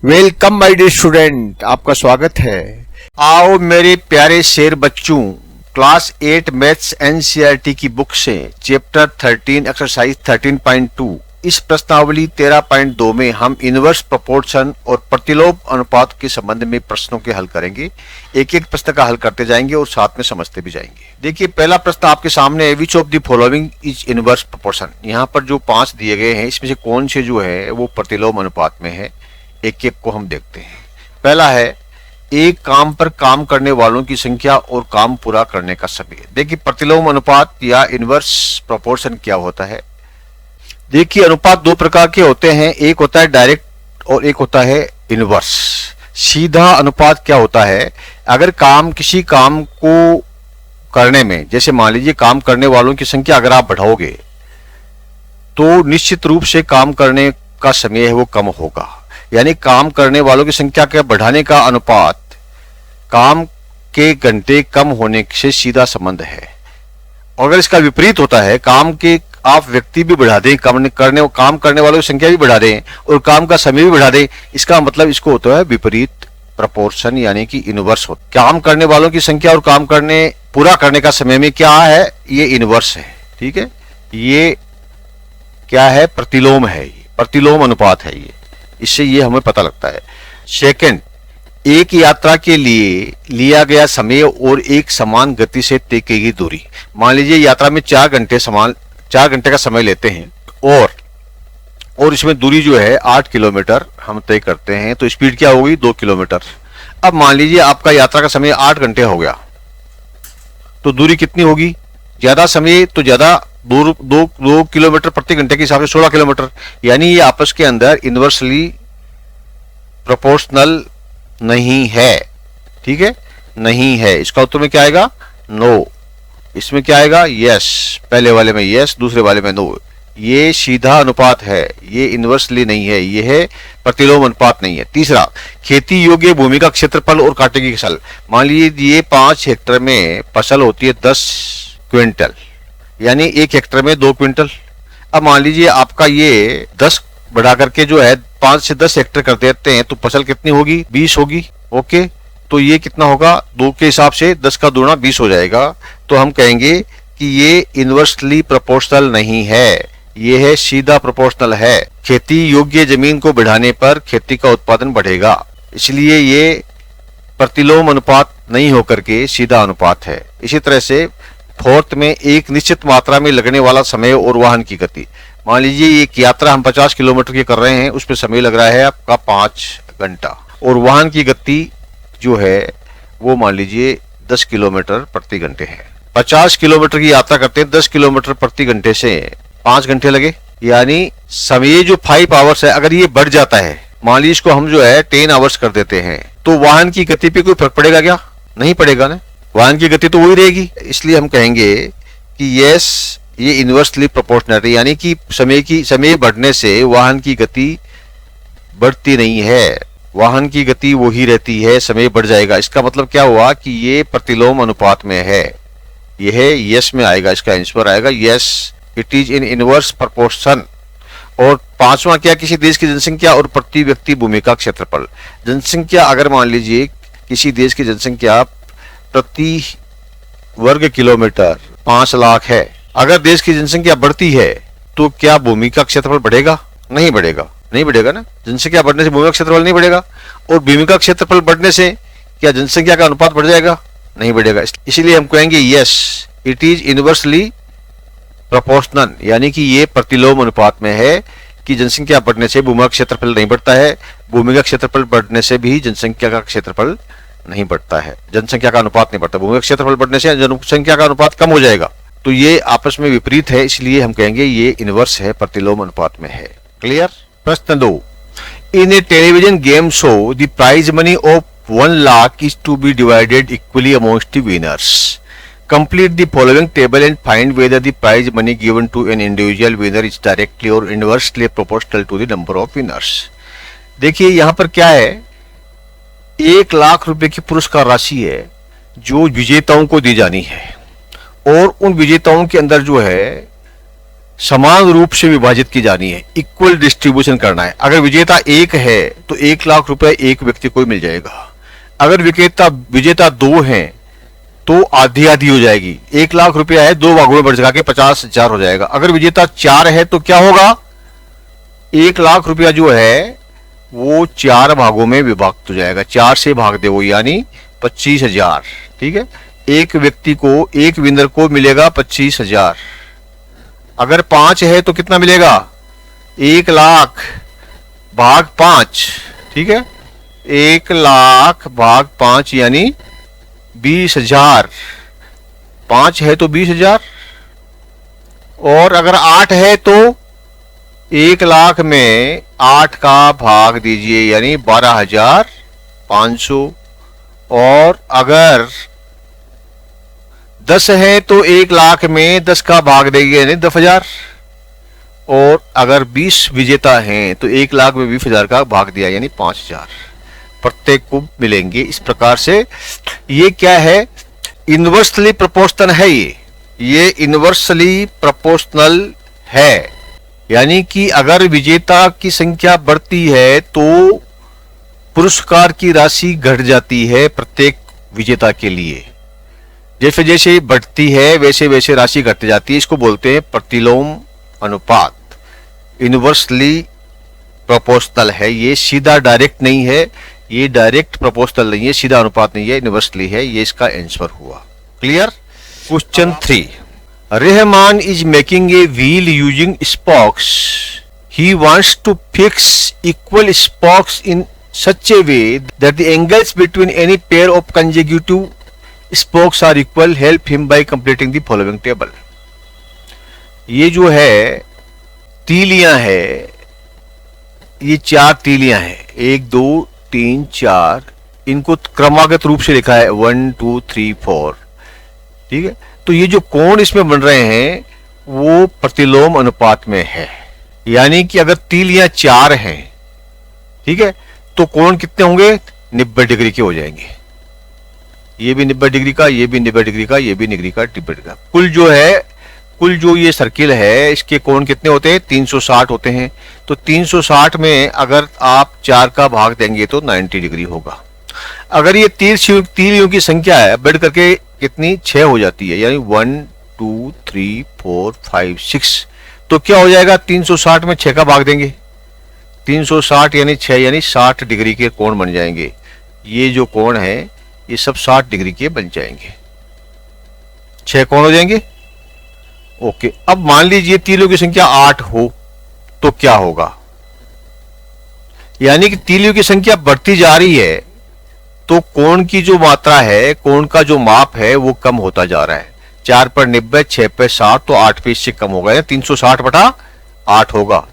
Welcome my dear student, आपका स्वागत है। आओ मेरे प्यारे शेर बच्चों, क्लास 8 मैथ्स एनसीईआरटी की बुक से चैप्टर 13 एक्सरसाइज 13.2 इस प्रश्नावली 13.2 में हम इनवर्स प्रोपोर्शन और प्रतिलोम अनुपात के संबंध में प्रश्नों के हल करेंगे। एक एक प्रश्न का हल करते जाएंगे और साथ में समझते भी जाएंगे। देखिए, पहला प्रश्न आपके सामने है, which of the following is inverse proportion. यहाँ पर जो 5 दिए गए हैं, इसमें से कौन से जो है वो प्रतिलोम अनुपात में है। एक एक को हम देखते हैं। पहला है, एक काम पर काम करने वालों की संख्या और काम पूरा करने का समय। देखिए, प्रतिलोम अनुपात या इनवर्स प्रोपोर्शन क्या होता है। देखिए, अनुपात दो प्रकार के होते हैं, एक होता है डायरेक्ट और एक होता है इनवर्स। सीधा अनुपात क्या होता है, अगर किसी काम को करने में, जैसे मान लीजिए काम करने वालों की संख्या अगर आप बढ़ाओगे तो निश्चित रूप से काम करने का समय है वो कम होगा। यानी काम करने वालों की संख्या के बढ़ाने का अनुपात काम के घंटे कम होने से सीधा संबंध है। और अगर इसका विपरीत होता है, काम के आप व्यक्ति भी बढ़ा दें, काम करने वालों की संख्या भी बढ़ा दें और काम का समय भी बढ़ा दें, इसका मतलब इसको होता है विपरीत प्रोपोर्शन, यानी कि इनवर्स हो। काम करने वालों की संख्या और काम पूरा करने का समय में क्या है, ये इनवर्स है। ठीक है, ये क्या है, प्रतिलोम है, ये प्रतिलोम अनुपात है। ये इससे ये हमें पता लगता है। सेकंड, एक यात्रा के लिए लिया गया समय और एक समान गति से तय की गई दूरी। मान लीजिए यात्रा में 4 घंटे का समय लेते हैं और इसमें दूरी जो है 8 किलोमीटर हम तय करते हैं, तो स्पीड क्या होगी, 2 किलोमीटर। अब मान लीजिए आपका यात्रा का समय 8 घंटे हो गया, तो दूरी कितनी होगी, ज्यादा समय तो ज्यादा दूर, 2 किलोमीटर प्रति घंटे के हिसाब से 16 किलोमीटर। यानी ये आपस के अंदर इनवर्सली प्रोपोर्शनल नहीं है। ठीक है, नहीं है। इसका उत्तर में क्या आएगा, नो। इसमें क्या आएगा, यस। पहले वाले में यस, दूसरे वाले में नो। ये सीधा अनुपात है, ये इनवर्सली नहीं है, ये है प्रतिलोम अनुपात नहीं है। तीसरा, खेती योग्य भूमि का क्षेत्रफल और काटे की फसल। मान लीजिए ये 5 हेक्टेयर में फसल होती है 10 क्विंटल, यानी 1 हेक्टेयर में 2 क्विंटल। अब मान लीजिए आपका ये 10 बढ़ा करके जो है 5 से 10 हेक्टेयर कर देते हैं, तो फसल कितनी होगी, 20 होगी। ओके, तो ये कितना होगा, 2 के हिसाब से 10 का दूना 20 हो जाएगा। तो हम कहेंगे कि ये इनवर्सली प्रोपोर्शनल नहीं है, ये है सीधा प्रोपोर्शनल है। खेती योग्य जमीन को बढ़ाने पर खेती का उत्पादन बढ़ेगा, इसलिए ये प्रतिलोम अनुपात नहीं होकर के सीधा अनुपात है। इसी तरह से फोर्थ में, एक निश्चित मात्रा में लगने वाला समय और वाहन की गति। मान लीजिए एक यात्रा हम 50 किलोमीटर की कर रहे हैं, उसमें समय लग रहा है आपका 5 घंटा और वाहन की गति जो है वो मान लीजिए 10 किलोमीटर प्रति घंटे है। 50 किलोमीटर की यात्रा करते हैं, 10 किलोमीटर प्रति घंटे से 5 घंटे लगे, यानी समय जो 5 आवर्स है, अगर ये बढ़ जाता है, मान लीजिए इसको हम जो है 10 आवर्स कर देते हैं, तो वाहन की गति पे कोई फर्क पड़ेगा क्या, नहीं पड़ेगा ना, वाहन की गति तो वही रहेगी। इसलिए हम कहेंगे कि यस, ये इनवर्सली प्रोपोर्शनल है, यानी कि समय बढ़ने से वाहन की गति बढ़ती नहीं है, वाहन की गति वही रहती है, समय बढ़ जाएगा। इसका मतलब क्या हुआ कि ये प्रतिलोम अनुपात में है, यह यस में आएगा, इसका आंसर आएगा yes, it is in inverse proportion. और 5वां क्या, किसी देश की जनसंख्या और प्रति व्यक्ति भूमि का क्षेत्रफल। जनसंख्या, अगर मान लीजिए किसी देश की जनसंख्या प्रति वर्ग किलोमीटर 5 लाख है, अगर देश की जनसंख्या बढ़ती है तो क्या भूमि का क्षेत्रफल बढ़ेगा, नहीं बढ़ेगा, नहीं बढ़ेगा ना। जनसंख्या बढ़ने से भूमि का क्षेत्रफल नहीं बढ़ेगा, और भूमि का क्षेत्रफल बढ़ने से क्या जनसंख्या का अनुपात बढ़ जाएगा, नहीं बढ़ेगा। इसीलिए हम कहेंगे yes, it is inversely proportional, यानी कि ये प्रतिलोम अनुपात में है कि जनसंख्या बढ़ने से भूमि का क्षेत्रफल नहीं बढ़ता है, भूमि का क्षेत्रफल बढ़ने से भी जनसंख्या का क्षेत्रफल नहीं बढ़ता है, जनसंख्या का अनुपात नहीं बढ़ता। भूमि का क्षेत्रफल बढ़ने से जनसंख्या का अनुपात कम हो जाएगा, तो ये आपस में विपरीत है, इसलिए हम कहेंगे ये इनवर्स है, प्रतिलोम अनुपात में है। क्लियर। प्रश्न 2, in a television game show the prize money of 1 lakh is to be divided equally amongst the winners. Complete the following table and find whether the prize money given to an individual winner is directly और inversely proportional to the number of winners. देखिए यहाँ पर क्या है, 1 लाख रुपए की पुरस्कार राशि है जो विजेताओं को दी जानी है, और उन विजेताओं के अंदर जो है समान रूप से विभाजित की जानी है, इक्वल डिस्ट्रीब्यूशन करना है। अगर विजेता एक है तो 1,00,000 रुपए एक व्यक्ति को मिल जाएगा। अगर विजेता 2 हैं तो आधी आधी हो जाएगी। 1,00,000 रुपया है, 2 भागों में बढ़ के 50,000 हो जाएगा। अगर विजेता 4 है तो क्या होगा, 1,00,000 रुपया जो है वो 4 भागों में विभक्त हो जाएगा। 4 से भाग दो यानी 25,000। ठीक है, एक व्यक्ति को, एक विनर को मिलेगा 25,000। अगर 5 है तो कितना मिलेगा, 1,00,000 भाग 5। ठीक है, 1,00,000 भाग 5 यानी 20,000। 5 है तो 20,000। और अगर 8 है तो 1,00,000 में 8 का भाग दीजिए यानी 12,500। और अगर 10 है तो 1,00,000 में 10 का भाग देंगे यानी 10,000। और अगर 20 विजेता हैं तो 1,00,000 में 20,000 का भाग दिया यानी 5,000 प्रत्येक को मिलेंगे। इस प्रकार से ये क्या है, इनवर्सली प्रोपोर्शनल है। ये इनवर्सली प्रोपोर्शनल है, यानी कि अगर विजेता की संख्या बढ़ती है तो पुरस्कार की राशि घट जाती है प्रत्येक विजेता के लिए। जैसे जैसे बढ़ती है वैसे वैसे राशि घटती जाती है। इसको बोलते हैं प्रतिलोम अनुपात। इनवर्सली प्रोपोर्शनल है, ये सीधा डायरेक्ट नहीं है, ये डायरेक्ट प्रोपोर्शनल नहीं है, सीधा अनुपात नहीं है, इनवर्सली है। ये इसका आंसर हुआ। Clear. Question 3, Rahman is making a wheel using spokes. He wants to fix equal spokes in such a way that the angles between any pair of consecutive spokes are equal. Help him by completing the following table. ये जो है तीलियां है, ये 4 तीलियां हैं, 1 2 3 4। इनको क्रमागत रूप से लिखा है 1 2 3 4। ठीक है, तो ये जो कोण इसमें बन रहे हैं वो प्रतिलोम अनुपात में है। यानी कि अगर तीलियां 4 हैं, ठीक है, तो कोण कितने होंगे, 90 डिग्री के हो जाएंगे। ये भी 90 डिग्री का, ये भी 90 डिग्री का, ये भी 90 डिग्री का। कुल जो ये सर्किल है इसके कोण कितने होते हैं, 360 होते हैं। तो 360 में अगर आप 4 का भाग देंगे तो 90 डिग्री होगा। अगर ये तीलियों की संख्या है बढ़ करके कितनी, 6 हो जाती है, यानी 1 2 3 4 5 6। तो क्या हो जाएगा, 360 में 6 का भाग देंगे, 360 यानी 6 यानी 60 डिग्री के कोण बन जाएंगे। ये जो कोण है ये सब 60 डिग्री के बन जाएंगे। 6 कोण हो जाएंगे। ओके, अब मान लीजिए तीलियों की संख्या 8 हो तो क्या होगा, यानी कि तीलियों की संख्या बढ़ती जा रही है तो कोण की जो मात्रा है, कोण का जो माप है वो कम होता जा रहा है। 4 पर 90, 6 पे 60, तो 8 पे इससे कम होगा, 360 बटा 8 होगा।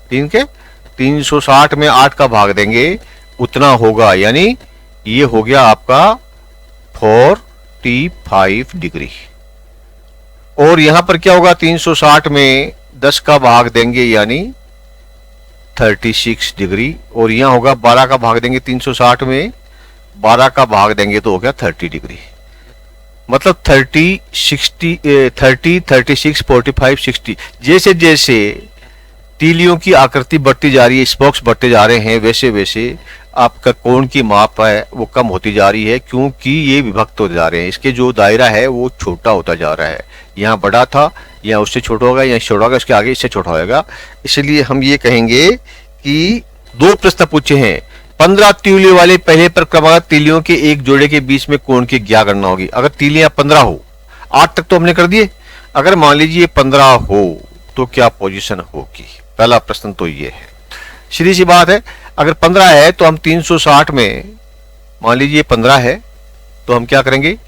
360 में 8 का भाग देंगे उतना होगा, यानी ये हो गया आपका 45 डिग्री। और यहां पर क्या होगा, 360 में 10 का भाग देंगे यानी 36 डिग्री। और यहां होगा 12 का भाग देंगे, 360 में 12 का भाग देंगे तो हो गया 30 डिग्री। मतलब 30 36 45 60। जैसे जैसे तीलियों की आकृति बढ़ती जा रही है, स्पोक्स बढ़ते जा रहे हैं, वैसे वैसे आपका कोण की माप है वो कम होती जा रही है, क्योंकि ये विभक्त होते जा रहे हैं। इसके जो दायरा है वो छोटा होता जा रहा है। यहाँ बड़ा था, यहाँ उससे छोटा होगा, यहाँ छोटा होगा, उसके आगे इससे छोटा होगा। इसलिए हम ये कहेंगे कि 2 प्रश्न पूछे हैं। 15 तीलियों वाले पहले पर क्रमागत तीलियों के एक जोड़े के बीच में कोण की क्या गणना होगी। अगर तीलियां 15 हो, 8 तक तो हमने कर दिए, अगर मान लीजिए 15 हो तो क्या पोजीशन होगी। पहला प्रश्न तो ये है, सीधी सी बात है। अगर 15 है तो हम 360 में, मान लीजिए 15 है तो हम क्या करेंगे,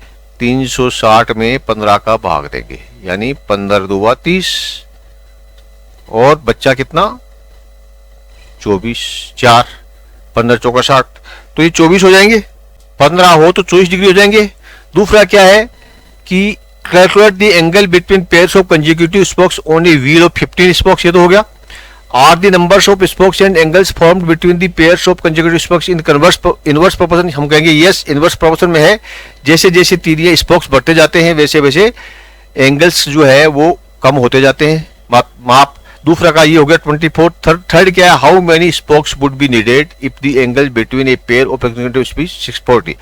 360 में 15 का भाग देंगे, यानी 15 दूवा 30 और बच्चा कितना 24, 4 15 चौका 60, तो ये 24 हो जाएंगे। 15 हो तो 24 डिग्री हो जाएंगे। दूसरा क्या है कि calculate the angle between pairs of consecutive spokes on a wheel of 15 spokes, ये तो हो गया। Are the numbers of spokes and angles formed between the pairs of consecutive spokes in inverse proportion. हम कहेंगे यस, इनवर्स प्रोपोर्शन में है। जैसे जैसे तीलियां स्पोक्स बढ़ते जाते हैं वैसे वैसे एंगल्स जो है वो कम होते जाते हैं, माप दूसरा का ये हो गया 24। थर्ड क्या है, how many spokes would be needed if the angle between a pair of executive speed 640।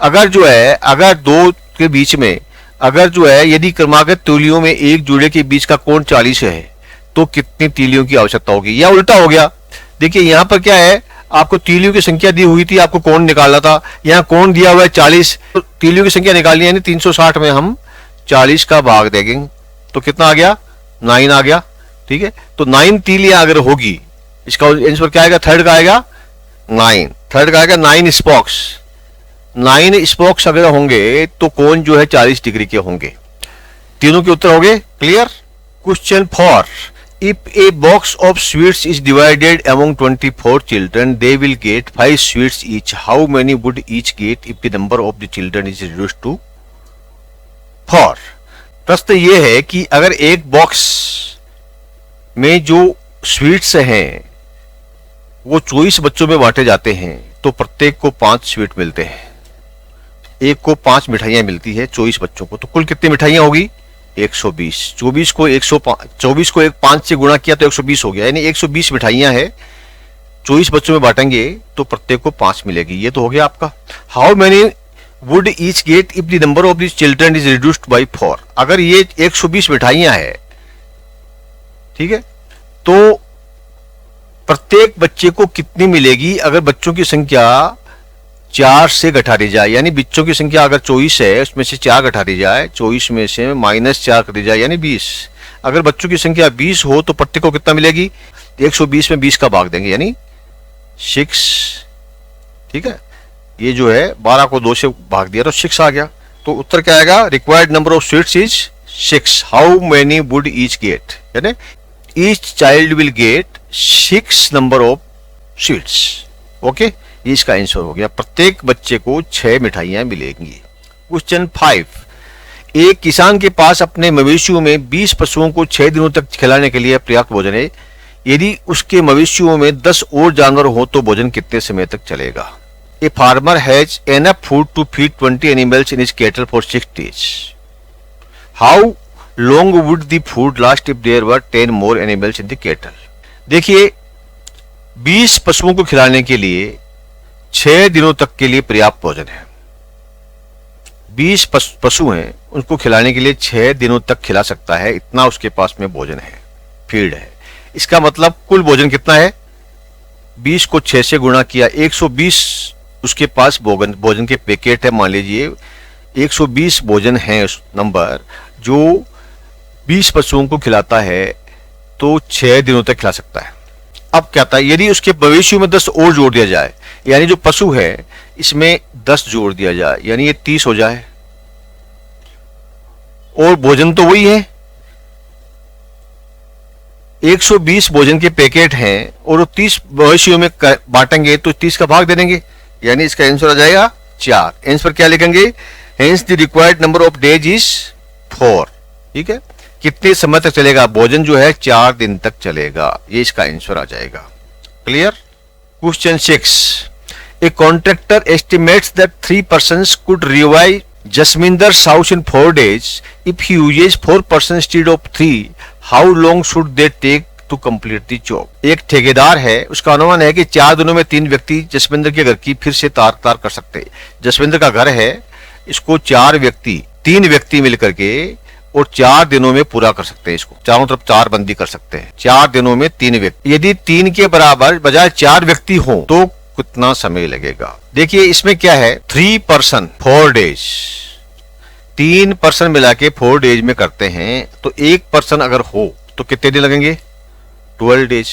अगर जो है, अगर दो के बीच में, अगर जो है यदि क्रमागत तीलियों में एक जोड़े के बीच का कोण 40 है तो कितनी तीलियों की आवश्यकता होगी, या उल्टा हो गया। देखिए यहां पर क्या है, आपको तीलियों की संख्या दी हुई थी, आपको कोण निकालना था, यहाँ कोण दिया हुआ है 40, तो तीलियों की संख्या निकालनी है, यानी 360 में हम 40 का भाग देंगे तो कितना आ गया, 9 आ गया। ठीक है, तो 9 तीलियां अगर होगी, इसका आंसर क्या आएगा, थर्ड का आएगा 9, थर्ड का आएगा 9 स्पोक्स। 9 स्पोक्स अगर होंगे तो कोण जो है 40 डिग्री के होंगे। तीनों के उत्तर हो गए clear. Question 4, if a box of sweets is divided among 24 children, they will get 5 sweets each. How many would each get if the number of the children is reduced to 4? प्रश्न ये है कि अगर एक बॉक्स में जो sweets हैं वो 24 बच्चों में बांटे जाते हैं तो प्रत्येक को 5 स्वीट मिलते हैं, एक को 5 मिठाइयां मिलती है 24 बच्चों को, तो कुल कितनी मिठाइयां होगी, 120। 24 को 5 से गुणा किया तो 120 हो गया, यानी 120 मिठाइयां है, 24 बच्चों में बांटेंगे तो प्रत्येक को 5 मिलेगी। ये तो हो गया आपका। How many would each get if the number of the children is reduced by 4? अगर ये 120 मिठाइयां है, ठीक है, तो प्रत्येक बच्चे को कितनी मिलेगी अगर बच्चों की संख्या 4 से घटा दी जाए, यानी बच्चों की संख्या अगर 24 है उसमें से 4 घटा दी जाए, 24 में से -4 कर दी जाए यानी 20। अगर बच्चों की संख्या 20 हो तो प्रत्येक को कितना मिलेगी, 120 में 20 का भाग देंगे यानी 6। ठीक है, ये जो है 12 को 2 से भाग दिया तो 6 आ गया। तो उत्तर क्या आएगा, required number of sweets is 6। How many would each get, यानी each child will get 6 number of sweets. Okay, ये इसका आंसर हो गया, प्रत्येक बच्चे को 6 मिठाइयां मिलेंगी। क्वेश्चन 5, एक किसान के पास अपने मवेशियों में 20 पशुओं को 6 दिनों तक खिलाने के लिए पर्याप्त भोजन है। यदि उसके मवेशियों में 10 और जानवर हो तो भोजन कितने समय तक चलेगा? A farmer has enough food to feed 20 animals in his cattle for 6 days. How long would the food last if there were 10 more animals in the cattle? देखिए 20 पशुओं को खिलाने के लिए 6 दिनों तक के लिए पर्याप्त भोजन है। 20 पशु हैं, उनको खिलाने के लिए 6 दिनों तक खिला सकता है, इतना उसके पास में भोजन है, फीड है। इसका मतलब कुल भोजन कितना है, 20 को 6 से गुणा किया, 120 उसके पास भोजन के पैकेट है। मान लीजिए 120 भोजन है नंबर जो 20 पशुओं को खिलाता है तो 6 दिनों तक खिला सकता है। अब क्या था, यदि उसके मवेशियों में 10 और जोड़ दिया जाए, यानी जो पशु है इसमें 10 जोड़ दिया जाए, यानी ये 30 हो जाए, और भोजन तो वही है, 120 भोजन के पैकेट हैं और 30 मवेशियों में बांटेंगे तो 30 का भाग दे देंगे, यानी इसका आंसर आ जाएगा 4। आंसर क्या लिखेंगे, hence the required number of days is 4। ठीक है, कितने समय तक चलेगा, भोजन जो है 4 दिन तक चलेगा, ये इसका आंसर आ जाएगा। Clear. Question 6, a contractor estimates that 3 persons could revive Jasminder's house in 4 days if he uses 4 persons instead of 3। How long should they take to complete the job? एक ठेकेदार है, उसका अनुमान है कि 4 दिनों में 3 व्यक्ति जसविंदर के घर की फिर से तार कर सकते हैं। जसविंदर का घर है, इसको 3 व्यक्ति मिलकर के और 4 दिनों में पूरा कर सकते हैं, इसको चारों तरफ 4 बंदी कर सकते हैं, 4 दिनों में 3 व्यक्ति। यदि 3 के बराबर बजाय 4 व्यक्ति हो तो कितना समय लगेगा? देखिए इसमें क्या है, 3 person 4 days, 3 person मिला के 4 days में करते हैं, तो 1 person अगर हो तो कितने दिन लगेंगे, 12 days।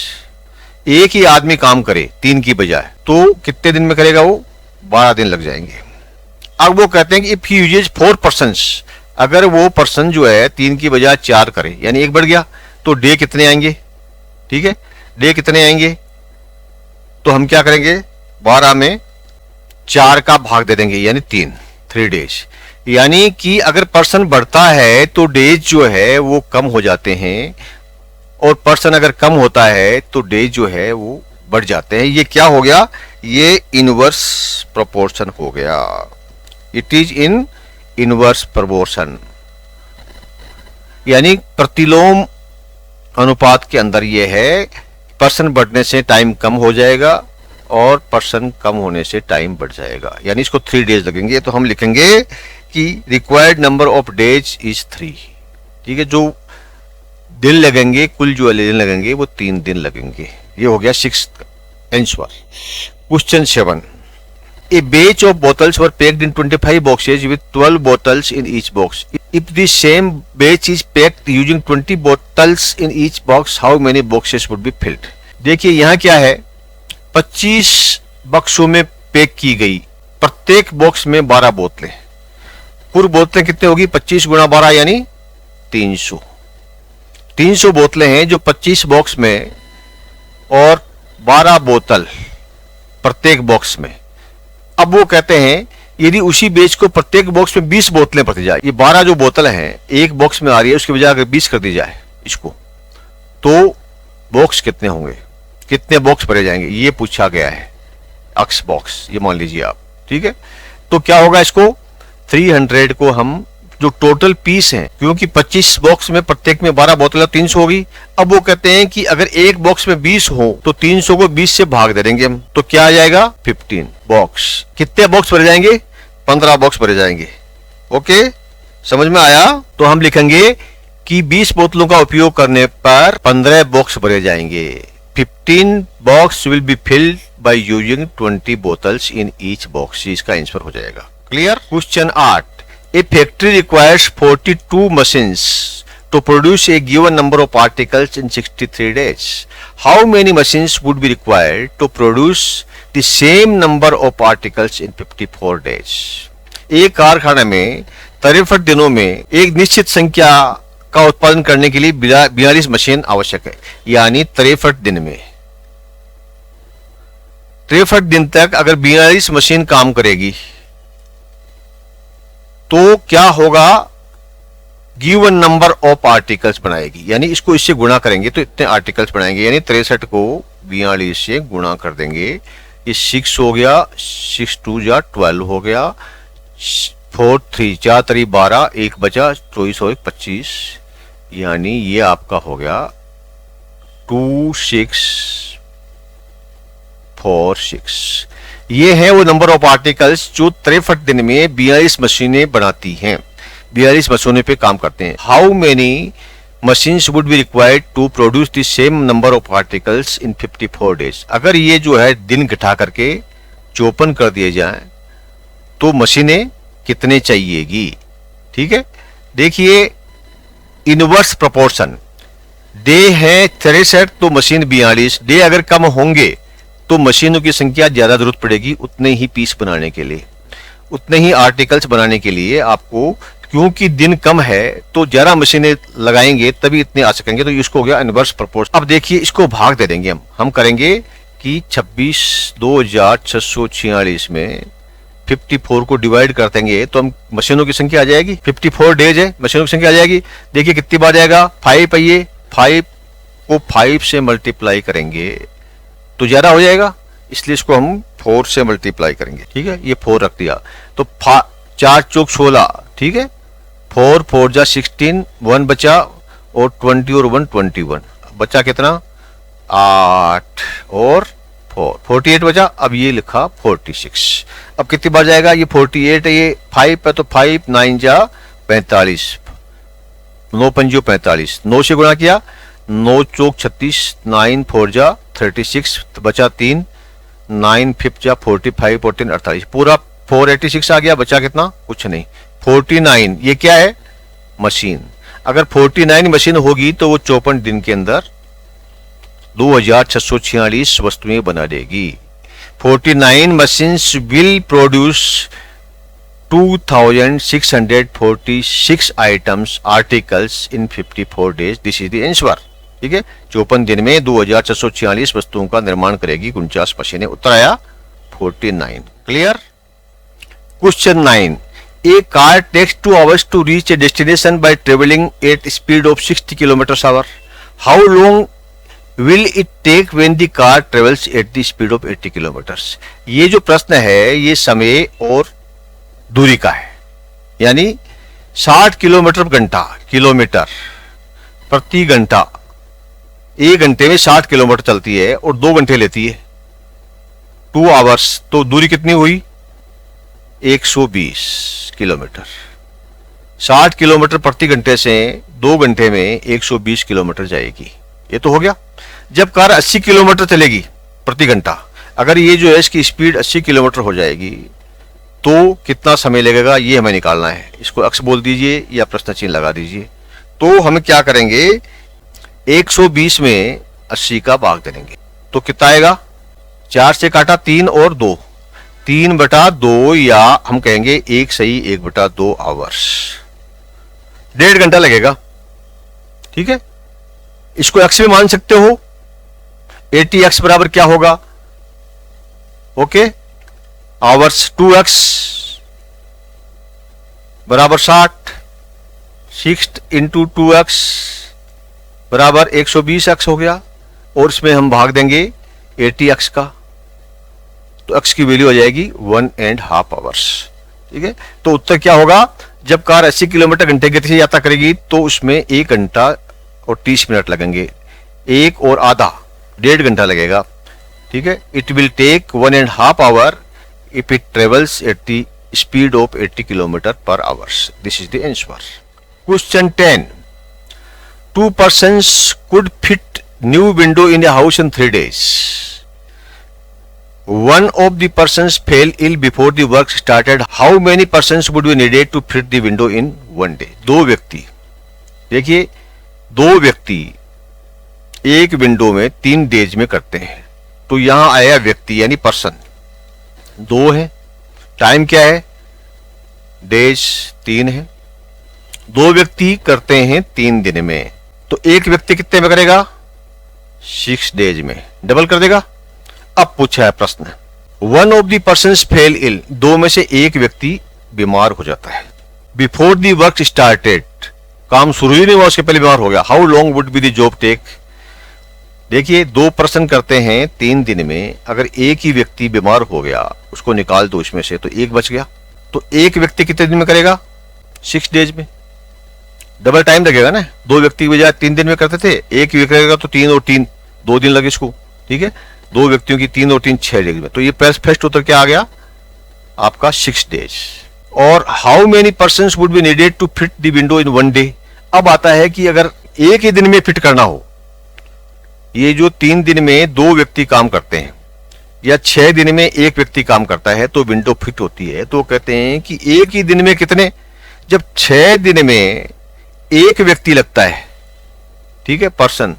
एक ही आदमी काम करे 3 की बजाय तो कितने दिन में करेगा वो, 12 दिन लग जाएंगे। अब वो कहते हैं कि इफ ही यूजेस 4 persons, अगर वो पर्सन जो है 3 की बजाय 4 करे, यानी 1 बढ़ गया, तो डे कितने आएंगे? ठीक है, डे कितने आएंगे, तो हम क्या करेंगे, 12 में 4 का भाग दे देंगे, यानी 3 days। यानी कि अगर पर्सन बढ़ता है तो डेज जो है वो कम हो जाते हैं, और पर्सन अगर कम होता है तो डेज जो है वो बढ़ जाते हैं। ये क्या हो गया, ये इनवर्स प्रोपोर्शन हो गया, it is in inverse proportion, यानी प्रतिलोम अनुपात के अंदर ये है, पर्सन बढ़ने से टाइम कम हो जाएगा और पर्सन कम होने से टाइम बढ़ जाएगा, यानी इसको 3 डेज लगेंगे। तो हम लिखेंगे कि required number of days is 3। ठीक है, जो दिन लगेंगे, कुल जो दिन लगेंगे वो 3 दिन लगेंगे। ये हो गया 6th answer. Question 7, a batch of bottles were packed in 25 boxes with 12 bottles in each box. If the same batch is packed using 20 bottles in each box, how many boxes would be filled? देखिए यहाँ क्या है, 25 बक्सों में pack की गई, प्रत्येक box में 12 बोतलें। कुल बोतलें कितने होगी, 25 गुणा 12 यानी 300। 300 बोतलें हैं जो 25 बॉक्स में और 12 बोतल प्रत्येक बॉक्स में। अब वो कहते हैं यदि उसी बेच को प्रत्येक बॉक्स में 20 बोतलें भरती जाए, ये 12 जो बोतल हैं एक बॉक्स में आ रही है, उसके बजाय अगर 20 कर दी जाए इसको, तो बॉक्स कितने होंगे, कितने बॉक्स भरे जाएंगे, ये पूछा गया है। अक्स बॉक्स ये मान लीजिए आप। ठीक है, तो क्या होगा, इसको 300 को हम जो टोटल पीस हैं, क्योंकि 25 बॉक्स में प्रत्येक में 12 बोतलें 300 होगी। अब वो कहते हैं कि अगर एक बॉक्स में 20 हो तो 300 को 20 से भाग दे देंगे हम, तो क्या आ जाएगा 15 बॉक्स। कितने बॉक्स भरे जाएंगे, 15 बॉक्स भरे जाएंगे। ओके, समझ में आया। तो हम लिखेंगे कि 20 बोतलों का उपयोग करने पर 15 बॉक्स भरे जाएंगे। 15 box will be filled by using 20 bottles in each box. इसका आंसर हो जाएगा। Clear. Question 8, a factory requires 42 machines to produce a given number of articles in 63 days. How many machines would be required to produce the same number of articles in 54 days? एक कारखाने में 63 दिनों में एक निश्चित संख्या का उत्पादन करने के लिए 42 मशीन आवश्यक है, यानी 63 दिन में। 63 दिन तक अगर 42 मशीन काम करेगी तो क्या होगा, गिवन नंबर ऑफ आर्टिकल्स बनाएगी, यानी इसको इससे गुणा करेंगे तो इतने आर्टिकल्स बनाएंगे, यानी 63 को 42 से गुणा कर देंगे। ये 6 हो गया, 6 2 जा 12 हो गया, 4 3 4 3 12, 1 बचा, 24 और 25, यानी ये आपका हो गया 2 6 4 6। ये है वो नंबर ऑफ आर्टिकल्स जो 63 दिन में 42 मशीनें बनाती हैं, 42 मशीनों पे काम करते हैं। How many machines would be required to produce the same number of articles in 54 days. अगर ये जो है दिन घटा करके 54 कर दिए जाएं तो मशीनें कितने चाहिएगी। ठीक है, देखिए इनवर्स प्रोपोर्शन, डे है 63 तो मशीन 42, डे अगर कम होंगे तो मशीनों की संख्या ज्यादा जरूरत पड़ेगी उतने ही पीस बनाने के लिए, उतने ही आर्टिकल्स बनाने के लिए आपको, क्योंकि दिन कम है तो ज्यादा मशीनें लगाएंगे तभी इतने आ सकेंगे। तो इसको हो गया इनवर्स प्रोपोर्शन। अब देखिए इसको भाग दे देंगे हम करेंगे कि 26 2646 में 54 को डिवाइड कर देंगे तो हम मशीनों की संख्या आ जाएगी, 54 डेज है, मशीनों की संख्या आ जाएगी। देखिए कितनी बार जाएगा, 5 है, ये 5 को 5 से मल्टीप्लाई करेंगे तो ज्यादा हो जाएगा, इसलिए इसको हम 4 से मल्टीप्लाई करेंगे। ठीक है, ये 4 रख दिया तो 4 चौक 16। ठीक है, 4 4 जा 16, 1 बचा और 20 और 1 21, बचा कितना 8 और 4 48 बचा। अब ये लिखा 46। अब कितनी बार जाएगा, ये 48 है, ये 5 है तो 5 9 जा 45, 9 5 45, 9 से गुणा किया, 9 चौक 36, 9 4 जा 36, बचा 3, 9 5 जा 45, 14 48, पूरा 486 आ गया। बचा कितना, कुछ नहीं, 49। ये क्या है, मशीन। अगर 49 मशीन होगी तो वो 54 दिन के अंदर 2646 वस्तुएं बना देगी। 49 machines will produce 2646 items articles in 54 days. This is the answer. ठीक है, 54 दिन में 2646 वस्तुओं का निर्माण करेगी 49 मशीनें। उत्तर आया 49। Clear. Question 9, a car takes 2 hours to reach a destination by travelling at speed of 60 km/h. How long will it take when the car travels at the speed of 80 km? ये जो प्रश्न है ये समय और दूरी का है, यानी 60 किलोमीटर प्रति घंटा 1 घंटे में 60 किलोमीटर चलती है और 2 घंटे लेती है, 2 आवर्स, तो दूरी कितनी हुई? 120 किलोमीटर। 60 किलोमीटर प्रति घंटे से 2 घंटे में 120 किलोमीटर जाएगी। ये तो हो गया। जब कार 80 किलोमीटर चलेगी प्रति घंटा, अगर ये जो है इसकी स्पीड 80 किलोमीटर हो जाएगी तो कितना समय लगेगा, ये हमें निकालना है। इसको अक्स बोल दीजिए या प्रश्न चिन्ह लगा दीजिए। तो हम क्या करेंगे, 120 में 80 का भाग देंगे तो कितना आएगा? 4 से काटा 3 और 2, 3/2 या हम कहेंगे 1 सही 1/2 आवर्स, 1.5 घंटा लगेगा। ठीक है, इसको एक्स में मान सकते हो। 80x बराबर क्या होगा? ओके, आवर्स 2x बराबर 60, 6 इंटू 2x बराबर 120x हो गया, और इसमें हम भाग देंगे 80x का, तो x की वैल्यू हो जाएगी 1.5 आवर्स। ठीक है, तो उत्तर क्या होगा? जब कार 80 किलोमीटर घंटे की गति से यात्रा करेगी तो उसमें 1 घंटा और 30 मिनट लगेंगे, 1 और आधा 1.5 घंटा लगेगा। ठीक है, it will take 1.5 hour if it travels at the speed of 80 kilometre per hours. This is the answer. Question 10, 2 persons could fit new window in a house in 3 days. One of the persons fell ill before the work started. How many persons would be needed to fit the window in 1 day? 2 व्यक्ति, देखिए 2 व्यक्ति एक window में 3 days में करते हैं, तो यहां आया व्यक्ति यानी पर्सन 2 है, टाइम क्या है? डेज 3 है। 2 व्यक्ति करते हैं 3 दिन में, तो एक व्यक्ति कितने में करेगा? 6 डेज में, डबल कर देगा। अब पूछा है प्रश्न, one of the persons fell ill, 2 में से एक व्यक्ति बीमार हो जाता है। बिफोर द वर्क स्टार्टेड, काम शुरू ही नहीं हुआ उसके पहले बीमार हो गया। How long would be the job take? देखिए 2 पर्सन करते हैं 3 दिन में, अगर एक ही व्यक्ति बीमार हो गया उसको निकाल दो इसमें से, तो एक बच गया। तो एक व्यक्ति कितने दिन में करेगा? 6 डेज में, डबल टाइम लगेगा ना। 2 व्यक्ति की बजाय 3 दिन में करते थे, एक व्यक्ति करेगा तो 3 और 3 2 दिन लगे इसको। ठीक है, 2 व्यक्तियों की 3 और 3 6 डेज में, तो ये फर्स्ट उत्तर क्या आ गया आपका? 6 डेज। और how many persons would be needed to fit the window in 1 day? अब आता है कि अगर एक ही दिन में फिट करना हो, ये जो 3 दिन में 2 व्यक्ति काम करते हैं या 6 दिन में एक व्यक्ति काम करता है तो विंडो फिट होती है, तो कहते हैं कि एक ही दिन में कितने? जब 6 दिन में एक व्यक्ति लगता है, ठीक है, पर्सन,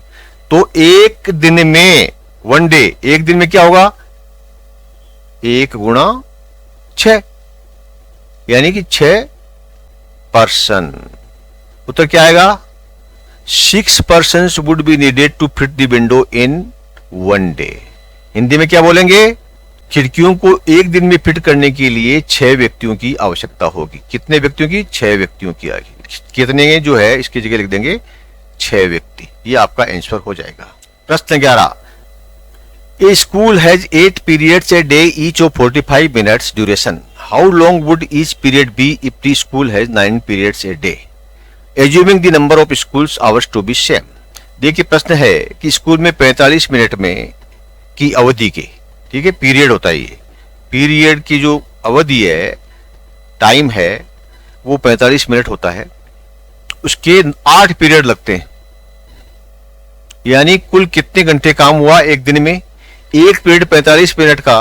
तो एक दिन में 1 डे, एक दिन में क्या होगा? 1 गुणा 6, यानी कि 6 पर्सन। उत्तर क्या आएगा? 6 persons would be needed to fit the window in 1 day. Hindi में क्या बोलेंगे? खिड़कियों को एक दिन में फिट करने के लिए 6 व्यक्तियों की आवश्यकता होगी। कितने व्यक्तियों की? 6 व्यक्तियों की आएगी। कितने जो है इसकी जगह लिख देंगे 6 व्यक्ति, ये आपका आंसर हो जाएगा। प्रश्न 11, ए school has 8 periods a day each of 45 minutes duration. How long would each period be if the school has 9 periods a day? Assuming the number of schools hours to be same. देखिए प्रश्न है कि school में 45 minute में की अवधि के, ठीक है, पीरियड होता है, ये पीरियड की जो अवधि है, टाइम है, वो 45 मिनट होता है। उसके 8 पीरियड लगते हैं, यानी कुल कितने घंटे काम हुआ एक दिन में? एक पीरियड 45 मिनट का,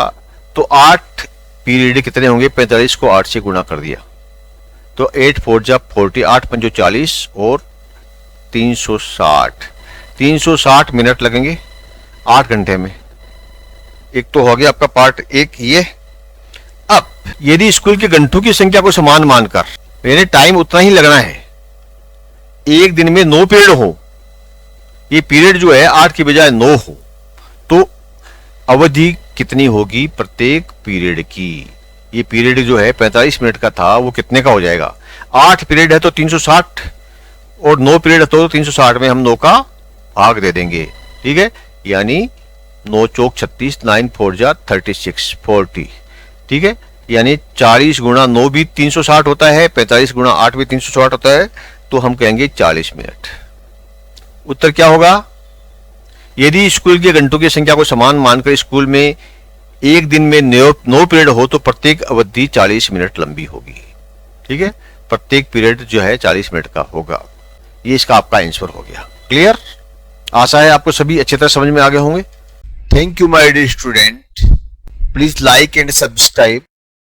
तो 8 पीरियड कितने होंगे? 45 को 8 से गुणा कर दिया तो 8 4 जा 40, 8 5 40 और 360, 360 मिनट लगेंगे 8 घंटे में। एक तो हो गया आपका पार्ट 1 ये। अब यदि स्कूल के घंटों की संख्या को समान मानकर, यानी टाइम उतना ही लगना है, एक दिन में 9 पीरियड हो, ये पीरियड जो है 8 की बजाय 9 हो, तो अवधि कितनी होगी प्रत्येक पीरियड की? ये पीरियड जो है 45 मिनट का था, वो कितने का हो जाएगा? 8 पीरियड है तो 360 और 9 पीरियड है तो 360 में हम 9 का भाग दे देंगे। ठीक है, यानी 9 चौक 36, 9 4 जा 36, 40। ठीक है, यानी 40 गुणा 9 भी 360 होता है, 45 गुणा 8 भी 360 होता है, तो हम कहेंगे 40 मिनट। उत्तर क्या होगा? यदि स्कूल के घंटों की संख्या को समान मानकर स्कूल में एक दिन में 9 पीरियड हो तो प्रत्येक अवधि 40 मिनट लंबी होगी। ठीक है, प्रत्येक पीरियड जो है 40 मिनट का होगा। ये इसका आपका आंसर हो गया। क्लियर? आशा है आपको सभी अच्छी तरह समझ में आ गए होंगे। Thank you my dear student, please like and subscribe